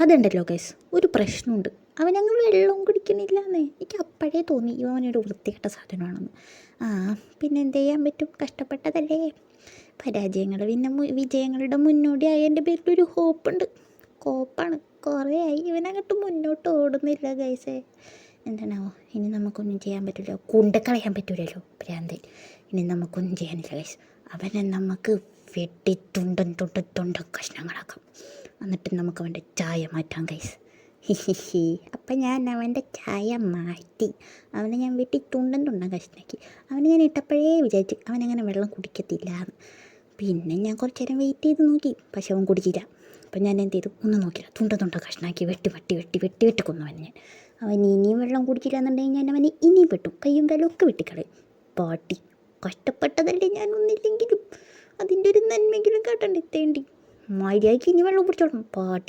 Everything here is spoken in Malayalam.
അതുണ്ടല്ലോ ഗൈസ്, ഒരു പ്രശ്നമുണ്ട്. അവനങ്ങ് വെള്ളം കുടിക്കണില്ലാന്നേ. എനിക്ക് അപ്പോഴേ തോന്നി ഇവനൊരു വൃത്തികെട്ട സാധനമാണെന്ന്. ആ പിന്നെ എന്ത് ചെയ്യാൻ പറ്റും, കഷ്ടപ്പെട്ടതല്ലേ. പരാജയങ്ങൾ പിന്നെ വിജയങ്ങളുടെ മുന്നോടിയായി എൻ്റെ പേരിലൊരു ഹോപ്പുണ്ട്. കോപ്പാണ്. കുറേ ആയി ഇവനങ്ങോട്ട് മുന്നോട്ട് ഓടുന്നില്ല ഗൈസേ. എന്താണാവോ, ഇനി നമുക്കൊന്നും ചെയ്യാൻ പറ്റില്ല. കൊണ്ടുകളയാൻ പറ്റൂലല്ലോ ഭ്രാന്തൻ. ഇനി നമുക്കൊന്നും ചെയ്യാനില്ല ഗൈസ്. അവനെ നമുക്ക് വെട്ടി തുണ്ടൻ കഷ്ണങ്ങളാക്കാം. എന്നിട്ട് നമുക്ക് അവൻ്റെ ചായ മാറ്റാം ഗൈസ്. ഹിഹിഹി. അപ്പം ഞാൻ അവൻ്റെ ചായ മാറ്റി. അവനെ ഞാൻ വെട്ടി തുണ്ടൻ കഷ്ണാക്കി. അവനെ ഞാൻ ഇട്ടപ്പോഴേ വിചാരിച്ചു അവനങ്ങനെ വെള്ളം കുടിക്കത്തില്ല എന്ന്. പിന്നെ ഞാൻ കുറച്ച് നേരം വെയിറ്റ് ചെയ്ത് നോക്കി, പക്ഷെ അവൻ കുടിച്ചില്ല. അപ്പം ഞാൻ എന്ത് ചെയ്തു, ഒന്നും നോക്കില്ല, തുണ്ട കഷ്ണാക്കി വെട്ടി കൊന്നവൻ ഞാൻ. അവൻ ഇനിയും വെള്ളം കുടിച്ചില്ല എന്നുണ്ടെങ്കിൽ ഞാൻ അവനെ ഇനിയും വെട്ടും, കയ്യും കാലും ഒക്കെ വെട്ടിക്കളയും. പാട്ടി കഷ്ടപ്പെട്ടതല്ലേ ഞാൻ ഒന്നില്ലെങ്കിലും അതിൻ്റെ ഒരു നന്മെങ്കിലും കാട്ടണ്ടേ തേണ്ടി. മര്യാദയ്ക്ക് ഇനി വെള്ളം കുടിച്ചോളണം പാട്ടി.